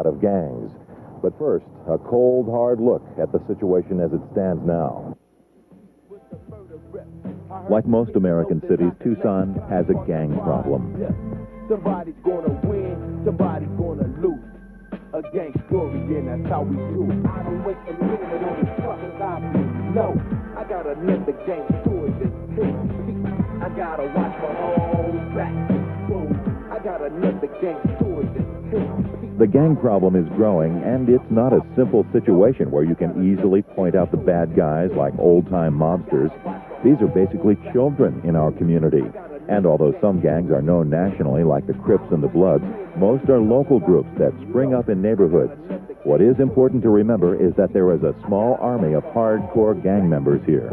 out of gangs. But first, a cold, hard look at the situation as it stands now. Like most American cities, Tucson has a gang problem. Somebody's gonna win, somebody's gonna lose. A gang story, and that's how we do. I don't wait for minute on the truck, no, I got another gang story that's hit. I gotta watch my whole back. Boom. I got another gang story that's hit. The gang problem is growing, and it's not a simple situation where you can easily point out the bad guys like old-time mobsters. These are basically children in our community. And although some gangs are known nationally, like the Crips and the Bloods, most are local groups that spring up in neighborhoods. What is important to remember is that there is a small army of hardcore gang members here.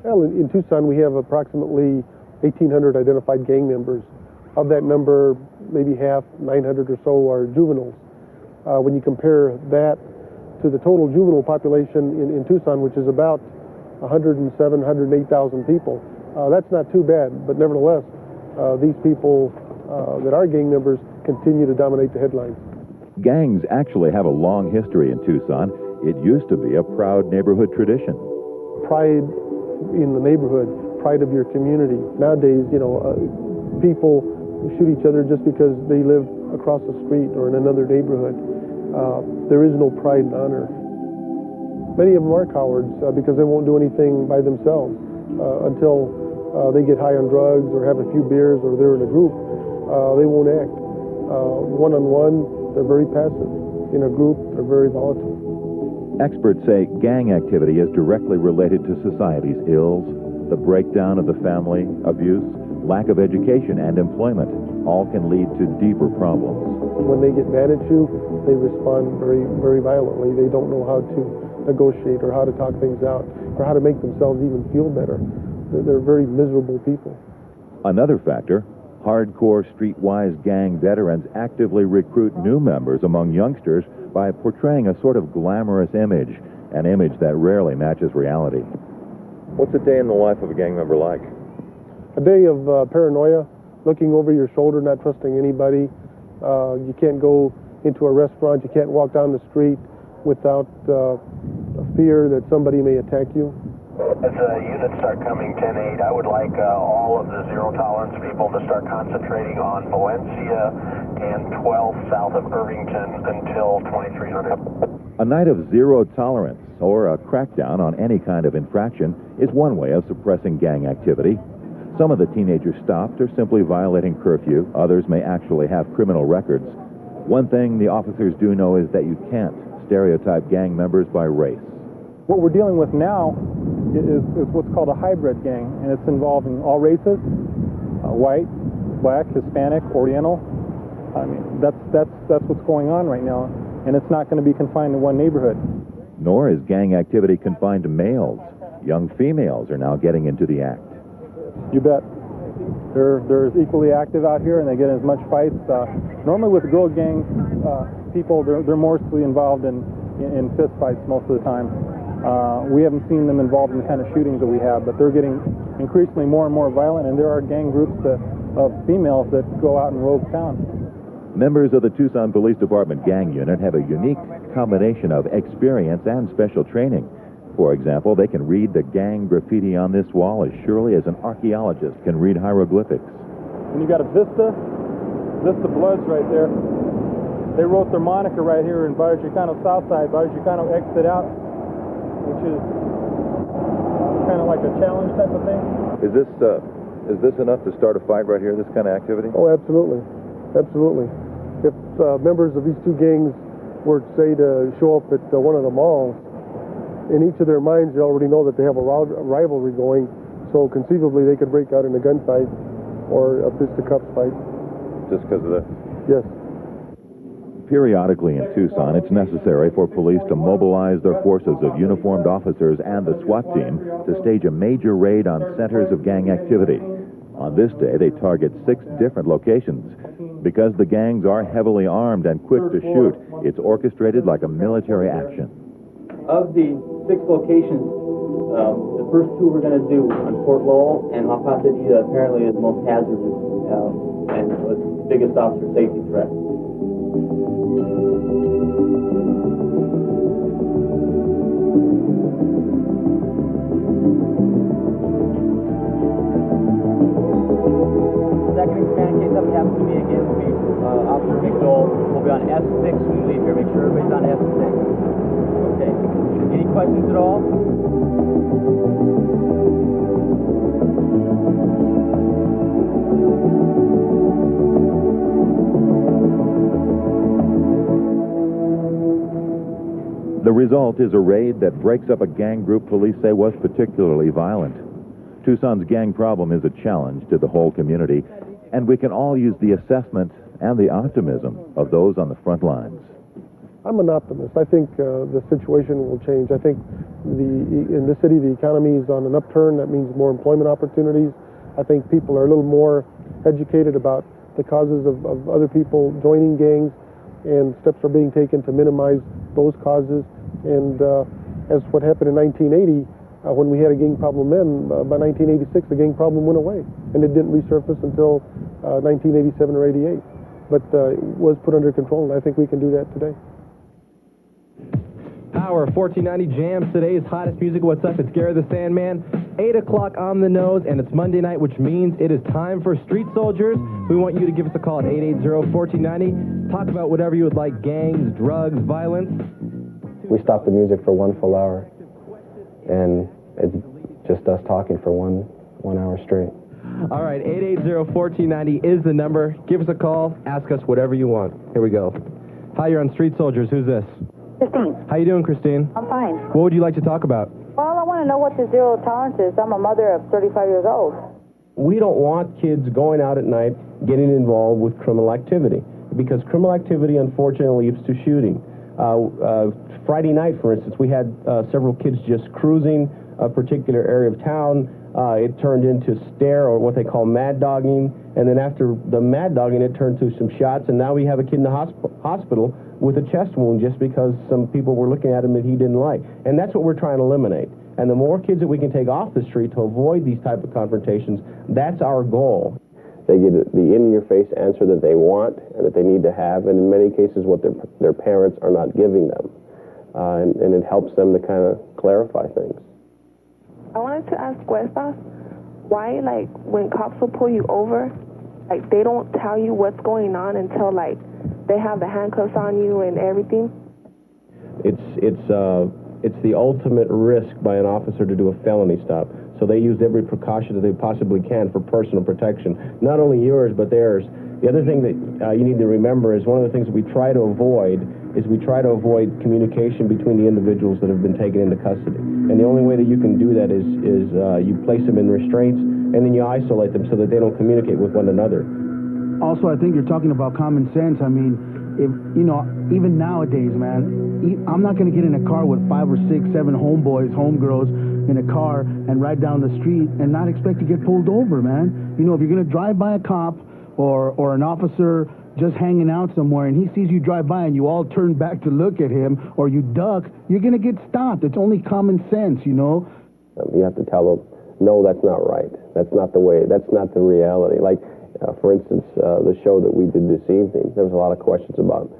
Well, in Tucson, we have approximately 1,800 identified gang members. Of that number, maybe half, 900 or so, are juveniles. When you compare that to the total juvenile population in Tucson, which is about 107,000, 108,000 people, that's not too bad. But nevertheless, these people that are gang members continue to dominate the headlines. Gangs actually have a long history in Tucson. It used to be a proud neighborhood tradition. Pride in the neighborhood, pride of your community. Nowadays, people shoot each other just because they live across the street or in another neighborhood. There is no pride and honor. Many of them are cowards because they won't do anything by themselves until they get high on drugs or have a few beers or they're in a group. They won't act. One-on-one, they're very passive. In a group, they're very volatile. Experts say gang activity is directly related to society's ills, the breakdown of the family, abuse, lack of education and employment. All can lead to deeper problems. When they get mad at you, they respond very, very violently. They don't know how to negotiate or how to talk things out or how to make themselves even feel better. They're very miserable people. Another factor, hardcore streetwise gang veterans actively recruit new members among youngsters by portraying a sort of glamorous image, an image that rarely matches reality. What's a day in the life of a gang member like? A day of paranoia, looking over your shoulder, not trusting anybody. You can't go into a restaurant, you can't walk down the street without a fear that somebody may attack you. As units start coming 10-8, I would like all of the zero-tolerance people to start concentrating on Valencia and 12 south of Irvington until 2300. A night of zero tolerance or a crackdown on any kind of infraction is one way of suppressing gang activity. Some of the teenagers stopped are simply violating curfew. Others may actually have criminal records. One thing the officers do know is that you can't stereotype gang members by race. What we're dealing with now is what's called a hybrid gang, and it's involving all races, white, black, Hispanic, Oriental. I mean, that's what's going on right now, and it's not going to be confined to one neighborhood. Nor is gang activity confined to males. Young females are now getting into the act. You bet. They're as equally active out here, and they get in as much fights. Normally with girl gang people, they're mostly involved in fist fights most of the time. We haven't seen them involved in the kind of shootings that we have, but they're getting increasingly more and more violent, and there are gang groups of females that go out and rogue town. Members of the Tucson Police Department gang unit have a unique combination of experience and special training. For example, they can read the gang graffiti on this wall as surely as an archaeologist can read hieroglyphics. And you got a Vista Bloods right there. They wrote their moniker right here in Barrio Chicano Southside. Barrio Chicano exit out, which is kind of like a challenge type of thing. Is this enough to start a fight right here, this kind of activity? Oh, absolutely. Absolutely. If members of these two gangs were, say, to show up at one of the malls, in each of their minds, they already know that they have a rivalry going, so conceivably they could break out in a gunfight or a fisticuffs fight. Just because of that? Yes. Periodically in Tucson, it's necessary for police to mobilize their forces of uniformed officers and the SWAT team to stage a major raid on centers of gang activity. On this day, they target 6 different locations. Because the gangs are heavily armed and quick to shoot, it's orchestrated like a military action. Of the 6 locations, the first 2 we're going to do on Fort Lowell and La Pasadena apparently is the most hazardous and the biggest officer safety threat. again will be Officer McDowell. We'll be on S6 when we leave here. Make sure everybody's on S6. Okay. Any questions at all? The result is a raid that breaks up a gang group police say was particularly violent. Tucson's gang problem is a challenge to the whole community, and we can all use the assessment and the optimism of those on the front lines. I'm an optimist. I think the situation will change. I think in this city, the economy is on an upturn. That means more employment opportunities. I think people are a little more educated about the causes of other people joining gangs, and steps are being taken to minimize those causes. And as what happened in 1980, when we had a gang problem then, by 1986, the gang problem went away, and it didn't resurface until 1987 or 88. But it was put under control, and I think we can do that today. Power 1490 jams today's hottest music. What's up? It's Gary the Sandman. 8 o'clock on the nose, and it's Monday night, which means it is time for Street Soldiers. We want you to give us a call at 880-1490. Talk about whatever you would like: gangs, drugs, violence. We stopped the music for 1 full hour, and it's just us talking for one hour straight. All right, 880-1490 is the number. Give us a call. Ask us whatever you want. Here we go. Hi, you're on Street Soldiers. Who's this? Christine. How you doing, Christine? I'm fine. What would you like to talk about? Well, I want to know what the zero tolerance is. I'm a mother of 35 years old. We don't want kids going out at night getting involved with criminal activity, because criminal activity unfortunately leads to shooting. Friday night, for instance, we had several kids just cruising a particular area of town. It turned into stare, or what they call mad dogging, and then after the mad dogging, it turned to some shots, and now we have a kid in the hospital with a chest wound just because some people were looking at him that he didn't like. And that's what we're trying to eliminate. And the more kids that we can take off the street to avoid these type of confrontations, that's our goal. They get the in-your-face answer that they want and that they need to have, and in many cases what their parents are not giving them. And it helps them to kind of clarify things. I wanted to ask Cuesta, why, like, when cops will pull you over, like, they don't tell you what's going on until, like, they have the handcuffs on you and everything? It's the ultimate risk by an officer to do a felony stop. So they use every precaution that they possibly can for personal protection, not only yours but theirs. The other thing that you need to remember is one of the things that we try to avoid communication between the individuals that have been taken into custody. And the only way that you can do that is you place them in restraints, and then you isolate them so that they don't communicate with one another. Also, I think you're talking about common sense. I mean, if, you know, even nowadays, man, I'm not going to get in a car with 5 or 6, 7 homeboys, homegirls in a car and ride down the street and not expect to get pulled over, man. You know, if you're going to drive by a cop or an officer just hanging out somewhere and he sees you drive by and you all turn back to look at him or you duck, you're going to get stopped. It's only common sense, you know. You have to tell them, no, that's not right. That's not the way. That's not the reality. Like, for instance, the show that we did this evening, there was a lot of questions about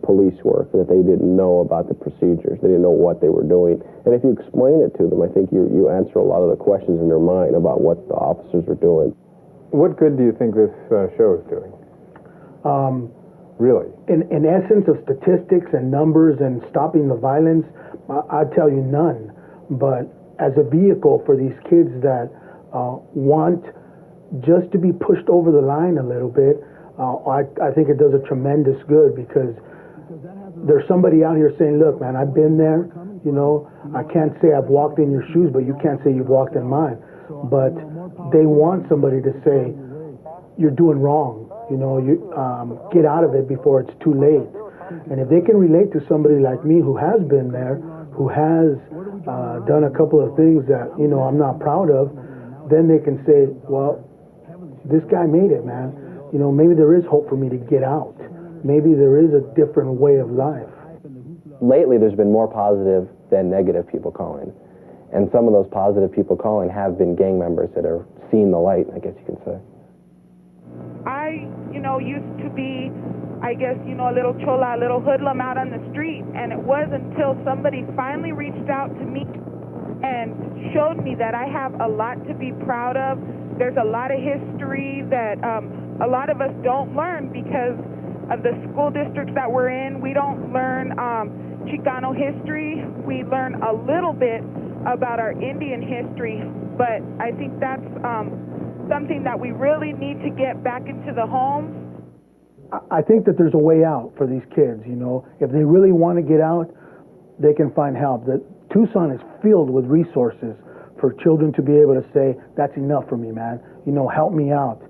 police work, that they didn't know about the procedures. They didn't know what they were doing. And if you explain it to them, I think you answer a lot of the questions in their mind about what the officers are doing. What good do you think this show is doing? Really? In essence of statistics and numbers and stopping the violence, I'd tell you none. But as a vehicle for these kids that want just to be pushed over the line a little bit, I think it does a tremendous good, because there's somebody out here saying, look, man, I've been there, you know, I can't say I've walked in your shoes, but you can't say you've walked in mine. But they want somebody to say, you're doing wrong, you know, you get out of it before it's too late. And if they can relate to somebody like me who has been there, who has done a couple of things that, you know, I'm not proud of, then they can say, well, this guy made it, man. You know, maybe there is hope for me to get out. Maybe there is a different way of life. Lately, there's been more positive than negative people calling. And some of those positive people calling have been gang members that have seen the light, I guess you can say. I, you know, used to be, I guess, you know, a little chola, a little hoodlum out on the street. And it was until somebody finally reached out to me and showed me that I have a lot to be proud of. There's a lot of history that a lot of us don't learn because of the school districts that we're in. We don't learn Chicano history. We learn a little bit about our Indian history, but I think that's something that we really need to get back into the homes. I think that there's a way out for these kids, you know. If they really want to get out, they can find help. That Tucson is filled with resources for children to be able to say, that's enough for me, man. You know, help me out.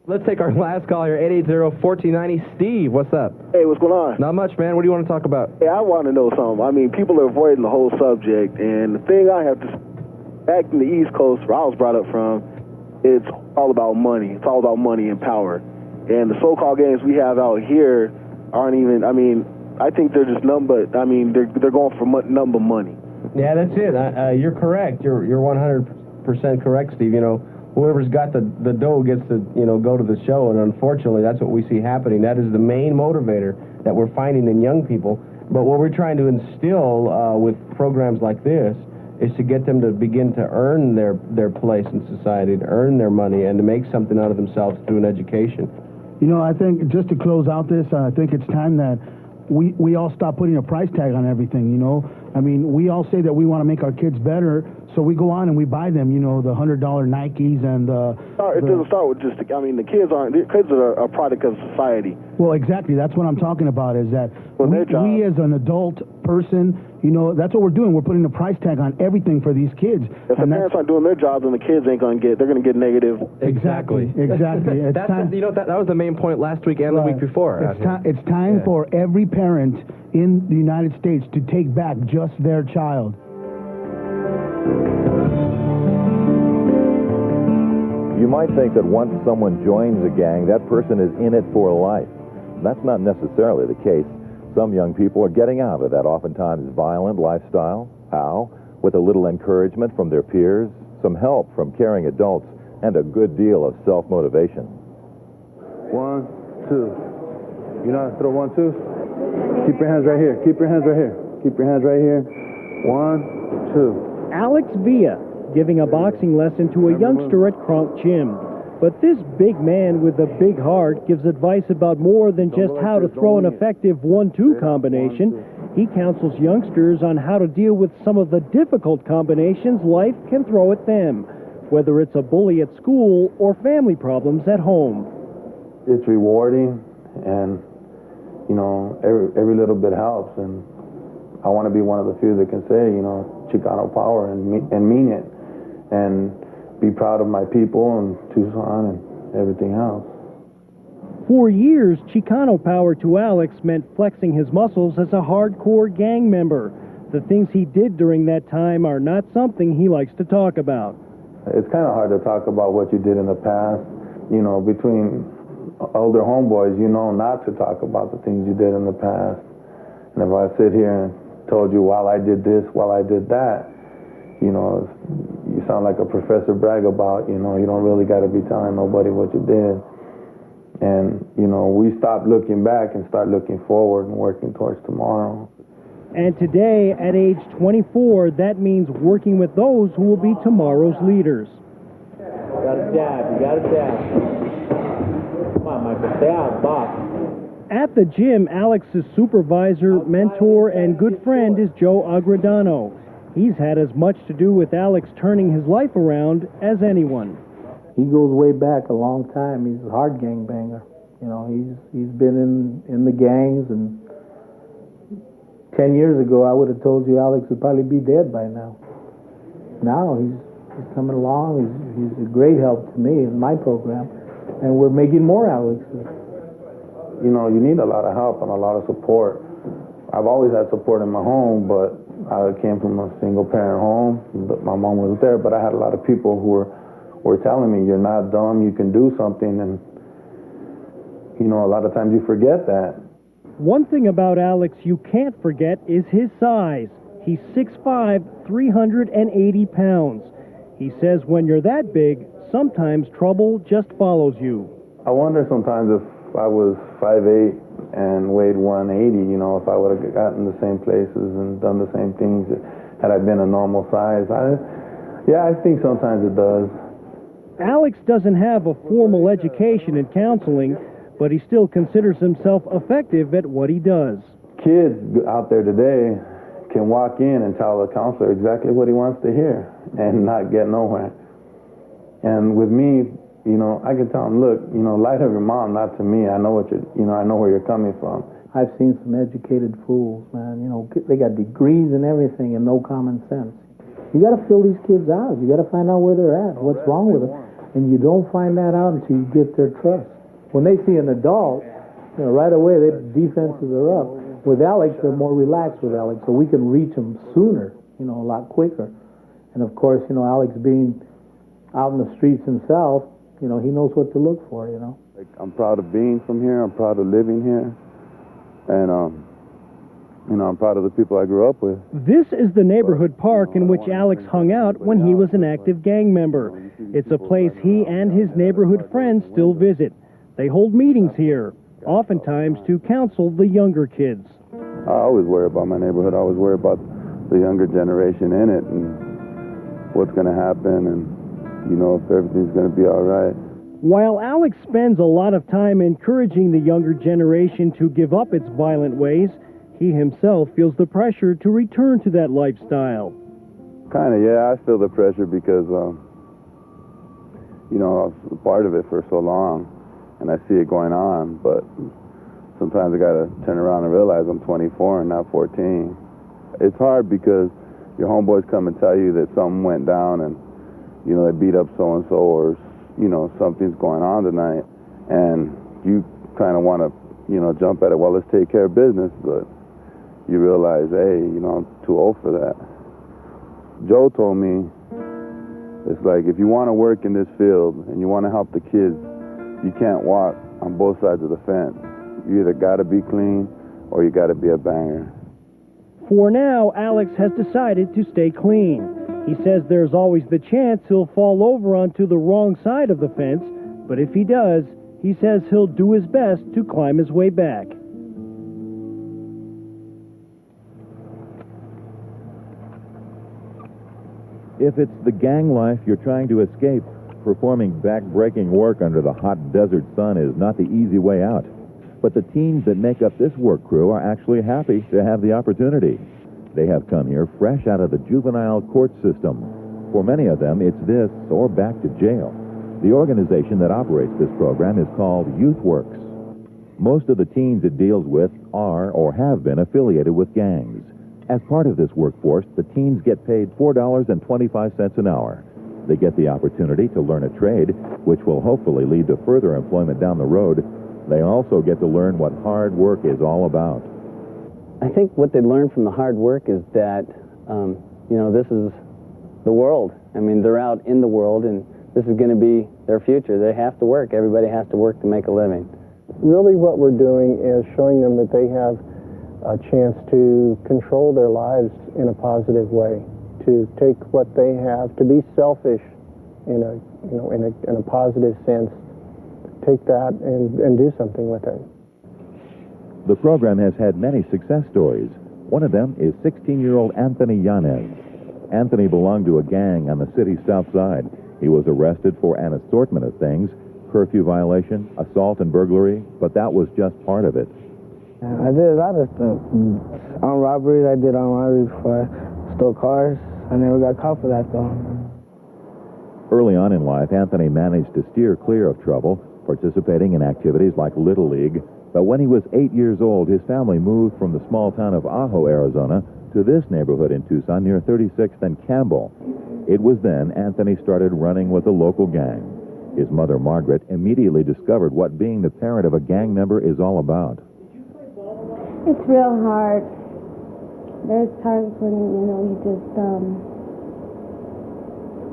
Let's take our last call here, 880-1490. Steve, what's up? Hey, what's going on? Not much, man. What do you want to talk about? Hey, I want to know something. I mean, people are avoiding the whole subject, and the thing I have to, back in the East Coast, where I was brought up from, it's all about money. It's all about money and power. And the so-called gangs we have out here aren't even, I mean, I think they're just nothing but, I mean, they're going for nothing but money. Yeah, that's it. You're correct. You're 100% correct, Steve. You know, whoever's got the dough gets to, you know, go to the show, and unfortunately that's what we see happening. That is the main motivator that we're finding in young people. But what we're trying to instill with programs like this is to get them to begin to earn their place in society, to earn their money, and to make something out of themselves through an education. You know, I think just to close out this, I think it's time that we all stop putting a price tag on everything, you know. I mean, we all say that we want to make our kids better, so we go on and we buy them, you know, the $100 Nikes and it doesn't start with just, I mean, the kids are a product of society. Well, exactly. That's what I'm talking about, is that we as an adult person, you know, that's what we're doing. We're putting a price tag on everything for these kids. If the parents aren't doing their jobs, then the kids ain't going to get, they're going to get negative. Exactly. Exactly. You know, that was the main point last week and the week before. It's time for every parent in the United States to take back just their child. You might think that once someone joins a gang, that person is in it for life. That's not necessarily the case. Some young people are getting out of that oftentimes violent lifestyle. How? With a little encouragement from their peers, some help from caring adults, and a good deal of self-motivation. 1, 2. You know how to throw 1, 2? Keep your hands right here. Keep your hands right here. Keep your hands right here. 1, 2. Alex Villa giving a boxing lesson to a youngster at Kronk Gym. But this big man with a big heart gives advice about more than just how to throw an effective 1-2 combination. He counsels youngsters on how to deal with some of the difficult combinations life can throw at them, whether it's a bully at school or family problems at home. It's rewarding, and, you know, every little bit helps, and I want to be one of the few that can say, you know, Chicano power and mean it, and be proud of my people and Tucson and everything else. For years, Chicano power to Alex meant flexing his muscles as a hardcore gang member. The things he did during that time are not something he likes to talk about. It's kind of hard to talk about what you did in the past. You know, between older homeboys, you know not to talk about the things you did in the past. And if I sit here and told you, while I did this, while I did that, you know, you sound like a Professor Bragg about, you know, you don't really got to be telling nobody what you did. And, you know, we stop looking back and start looking forward and working towards tomorrow. And today, at age 24, that means working with those who will be tomorrow's leaders. You got a jab, you got a jab. Come on, Michael, stay out, box. At the gym, Alex's supervisor, mentor, and good friend is Joe Agredano. He's had as much to do with Alex turning his life around as anyone. He goes way back a long time. He's a hard gangbanger. You know, he's been in the gangs, and 10 years ago I would have told you Alex would probably be dead by now. Now he's coming along. He's a great help to me in my program, and we're making more Alexes. You know, you need a lot of help and a lot of support. I've always had support in my home, but I came from a single-parent home. My mom wasn't there, but I had a lot of people who were telling me, you're not dumb, you can do something, and, you know, a lot of times you forget that. One thing about Alex you can't forget is his size. He's 6'5", 380 pounds. He says when you're that big, sometimes trouble just follows you. I wonder sometimes if I was 5'8", and weighed 180, you know, if I would have gotten the same places and done the same things had I been a normal size. I think sometimes it does. Alex doesn't have a formal education in counseling, but he still considers himself effective at what he does. Kids out there today can walk in and tell the counselor exactly what he wants to hear and not get nowhere. And with me, you know, I can tell him, look, you know, light of your mom, not to me. I know what you're, you know, I know where you're coming from. I've seen some educated fools, man. You know, they got degrees and everything and no common sense. You got to fill these kids out. You got to find out where they're at, what's wrong with them. And you don't find that out until you get their trust. When they see an adult, you know, right away their defenses are up. With Alex, they're more relaxed with Alex, so we can reach them sooner, you know, a lot quicker. And of course, you know, Alex being out in the streets himself, you know, he knows what to look for, you know. I'm proud of being from here. I'm proud of living here. And, you know, I'm proud of the people I grew up with. This is the neighborhood park in which Alex hung out when he was an active gang member. It's a place he and his neighborhood friends still visit. They hold meetings here, oftentimes to counsel the younger kids. I always worry about my neighborhood. I always worry about the younger generation in it and what's going to happen and, you know, if everything's going to be all right. While Alex spends a lot of time encouraging the younger generation to give up its violent ways, he himself feels the pressure to return to that lifestyle. Kind of, yeah. I feel the pressure because, you know, I was a part of it for so long, and I see it going on, but sometimes I got to turn around and realize I'm 24 and not 14. It's hard because your homeboys come and tell you that something went down and, you know, they beat up so-and-so or, you know, something's going on tonight, and you kind of want to, you know, jump at it. Well, let's take care of business, but you realize, hey, you know, I'm too old for that. Joe told me, it's like, if you want to work in this field and you want to help the kids, you can't walk on both sides of the fence. You either got to be clean or you got to be a banger. For now, Alex has decided to stay clean. He says there's always the chance he'll fall over onto the wrong side of the fence, but if he does, he says he'll do his best to climb his way back. If it's the gang life you're trying to escape, performing back-breaking work under the hot desert sun is not the easy way out. But the teens that make up this work crew are actually happy to have the opportunity. They have come here fresh out of the juvenile court system. For many of them, it's this or back to jail. The organization that operates this program is called YouthWorks. Most of the teens it deals with are or have been affiliated with gangs. As part of this workforce, the teens get paid $4.25 an hour. They get the opportunity to learn a trade, which will hopefully lead to further employment down the road. They also get to learn what hard work is all about. I think what they learn from the hard work is that, you know, this is the world. I mean, they're out in the world, and this is going to be their future. They have to work. Everybody has to work to make a living. Really what we're doing is showing them that they have a chance to control their lives in a positive way, to take what they have, to be selfish in a positive sense, take that and do something with it. The program has had many success stories. One of them is 16-year-old Anthony Yanez. Anthony belonged to a gang on the city's south side. He was arrested for an assortment of things: curfew violation, assault and burglary, but that was just part of it. I did a lot of stuff. On robberies, I did on robberies before. I stole cars. I never got caught for that, though. Early on in life, Anthony managed to steer clear of trouble, participating in activities like Little League. But when he was 8 years old, his family moved from the small town of Ajo, Arizona, to this neighborhood in Tucson near 36th and Campbell. It was then Anthony started running with a local gang. His mother, Margaret, immediately discovered what being the parent of a gang member is all about. It's real hard. There's times when, you know, you just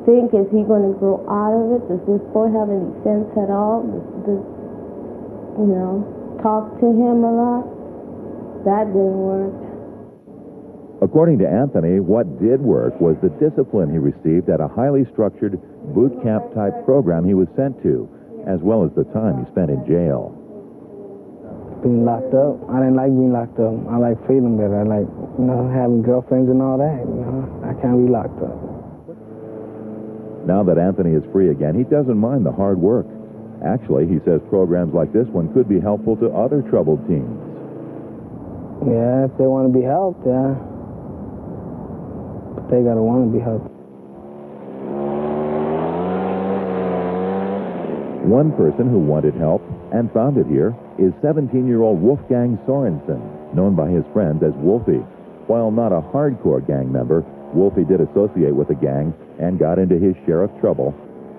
think, is he going to grow out of it? Does this boy have any sense at all? Does you know, talk to him a lot? That didn't work. According to Anthony, what did work was the discipline he received at a highly structured boot camp type program he was sent to, as well as the time he spent in jail. Being locked up, I didn't like being locked up. I like feeling better. I like, you know, having girlfriends and all that. You know, I can't be locked up. Now that Anthony is free again, he doesn't mind the hard work. Actually, he says programs like this one could be helpful to other troubled teens. Yeah, if they want to be helped, yeah. But they gotta want to be helped. One person who wanted help and found it here is 17-year-old Wolfgang Sorensen, known by his friends as Wolfie. While not a hardcore gang member, Wolfie did associate with the gang and got into his share of trouble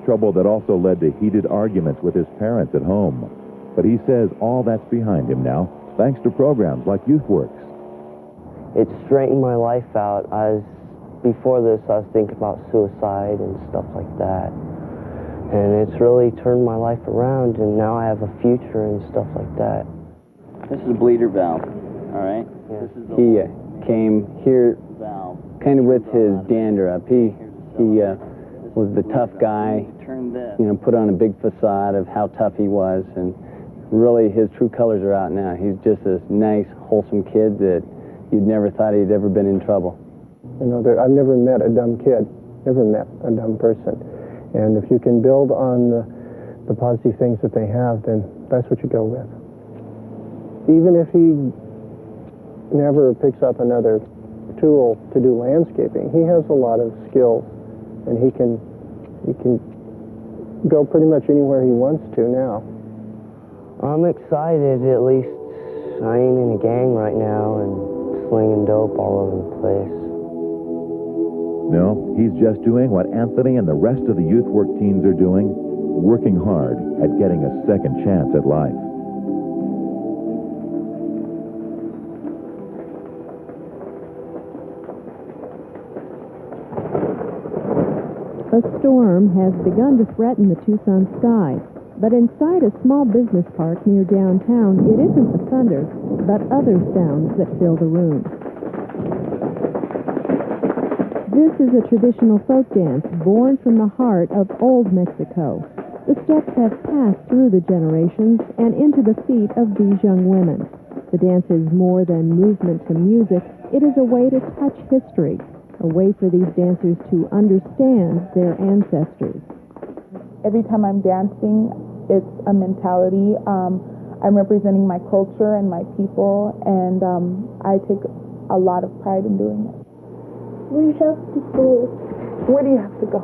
that also led to heated arguments with his parents at home. But he says all that's behind him now, thanks to programs like YouthWorks. It straightened my life out. Before this, I was thinking about suicide and stuff like that. And it's really turned my life around, and now I have a future and stuff like that. This is a bleeder valve, all right? Yeah. He came here kind of with his dander up. He was the tough guy, you know, put on a big facade of how tough he was, and really his true colors are out now. He's just this nice, wholesome kid that you'd never thought he'd ever been in trouble. You know, I've never met a dumb kid, never met a dumb person. And if you can build on the positive things that they have, then that's what you go with. Even if he never picks up another tool to do landscaping, he has a lot of skills, and he can go pretty much anywhere he wants to now. I'm excited. At least I ain't in a gang right now and slinging dope all over the place. No, he's just doing what Anthony and the rest of the youth work teams are doing, working hard at getting a second chance at life. A storm has begun to threaten the Tucson sky, but inside a small business park near downtown, it isn't the thunder, but other sounds that fill the room. This is a traditional folk dance born from the heart of old Mexico. The steps have passed through the generations and into the feet of these young women. The dance is more than movement to music. It is a way to touch history, a way for these dancers to understand their ancestors. Every time I'm dancing, it's a mentality. I'm representing my culture and my people, and I take a lot of pride in doing it. We have to go. Where do you have to go?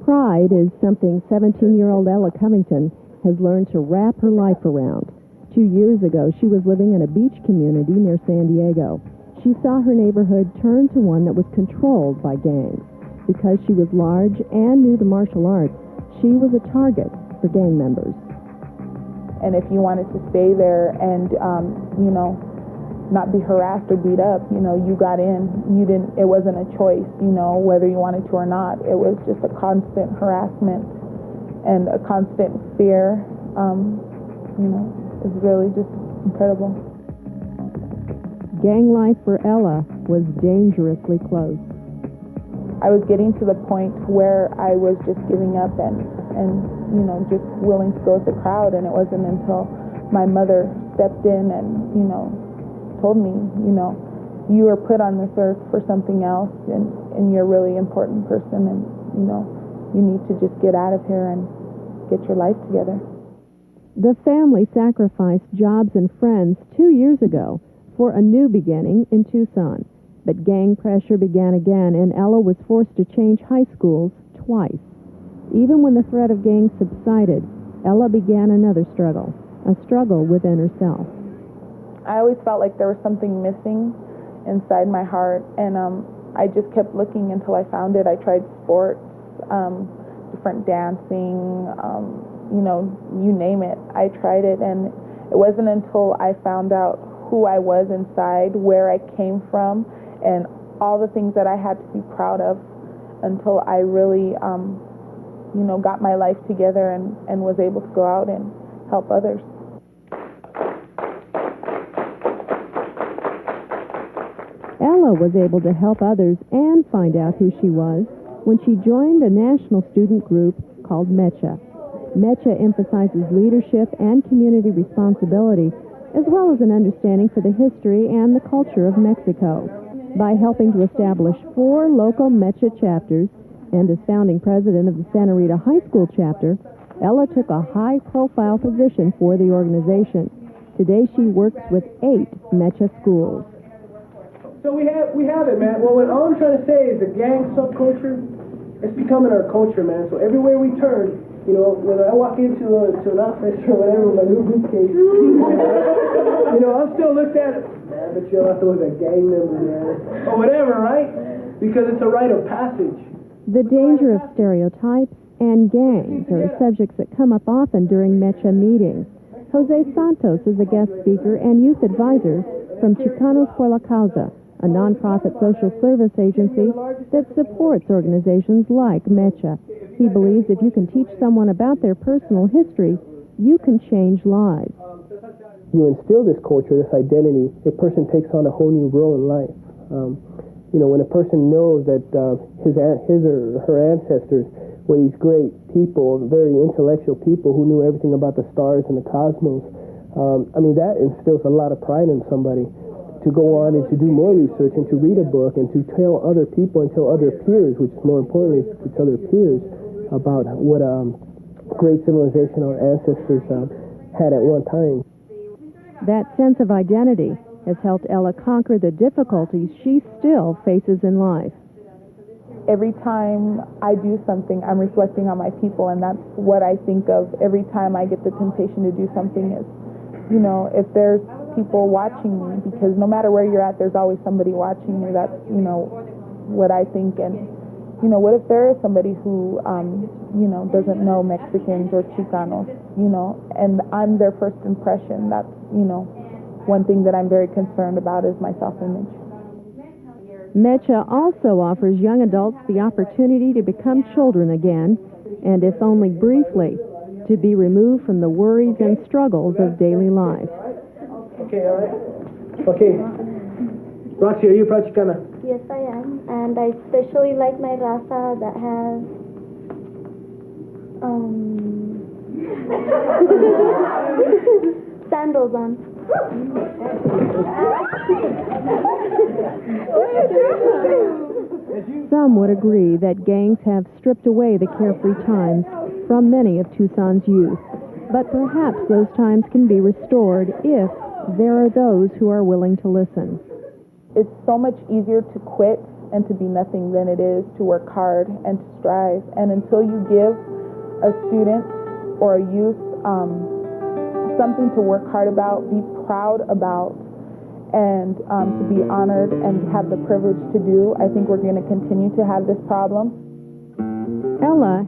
Pride is something 17-year-old Ella Covington has learned to wrap her life around. 2 years ago, she was living in a beach community near San Diego. She saw her neighborhood turn to one that was controlled by gangs. Because she was large and knew the martial arts, she was a target for gang members. And if you wanted to stay there and, not be harassed or beat up, you got in. It wasn't a choice, whether you wanted to or not. It was just a constant harassment and a constant fear. It's really just incredible. Gang life for Ella was dangerously close. I was getting to the point where I was just giving up and just willing to go with the crowd, and it wasn't until my mother stepped in and, told me, you were put on this earth for something else, and you're a really important person, and, you need to just get out of here and get your life together. The family sacrificed jobs and friends 2 years ago for a new beginning in Tucson. But gang pressure began again, and Ella was forced to change high schools twice. Even when the threat of gangs subsided, Ella began another struggle, a struggle within herself. I always felt like there was something missing inside my heart, and I just kept looking until I found it. I tried sports, different dancing, you name it. I tried it, and it wasn't until I found out who I was inside, where I came from, and all the things that I had to be proud of, until I really, got my life together and was able to go out and help others. Ella was able to help others and find out who she was when she joined a national student group called MECHA. MECHA emphasizes leadership and community responsibility, as well as an understanding for the history and the culture of Mexico. By helping to establish 4 local MECHA chapters, And as founding president of the Santa Rita High School chapter, Ella took a high-profile position for the organization. Today she works with 8 Mecha schools. So we have it, man. Well, what all I'm trying to say is the gang subculture, it's becoming our culture, man. So everywhere we turn, you know, when I walk into an office or whatever with my new briefcase, you know, I'm still looked at, man, but you'll have to look at gang members, man, or whatever, right? Because it's a rite of passage. The danger of stereotypes and gangs are subjects that come up often during Mecha meetings. Jose Santos is a guest speaker and youth advisor from Chicanos por la Causa, a nonprofit social service agency that supports organizations like Mecha. He believes if you can teach someone about their personal history, you can change lives. You instill this culture, this identity, a person takes on a whole new role in life. You know, when a person knows that his or her ancestors were these great people, very intellectual people who knew everything about the stars and the cosmos, I mean, that instills a lot of pride in somebody. To go on and to do more research and to read a book and to tell other people and tell other peers, which is more importantly to tell their peers about what great civilization our ancestors had at one time. That sense of identity has helped Ella conquer the difficulties she still faces in life. Every time I do something, I'm reflecting on my people, and that's what I think of every time I get the temptation to do something is, you know, if there's people watching me, because no matter where you're at, there's always somebody watching you. That's, you know, what I think. And, you know, what if there is somebody who, you know, doesn't know Mexicans or Chicanos, you know, and I'm their first impression. That's, you know, one thing that I'm very concerned about is my self-image. Mecha also offers young adults the opportunity to become children again, and if only briefly, to be removed from the worries and struggles of daily life. Okay, all right. Okay. Roxy, are you proud Chicana? Yes, I am. And I especially like my raza that has sandals on. Some would agree that gangs have stripped away the carefree times from many of Tucson's youth. But perhaps those times can be restored if there are those who are willing to listen. It's so much easier to quit and to be nothing than it is to work hard and to strive. And until you give a student or a youth something to work hard about, be proud about, and to be honored and have the privilege to do, I think we're going to continue to have this problem. Ella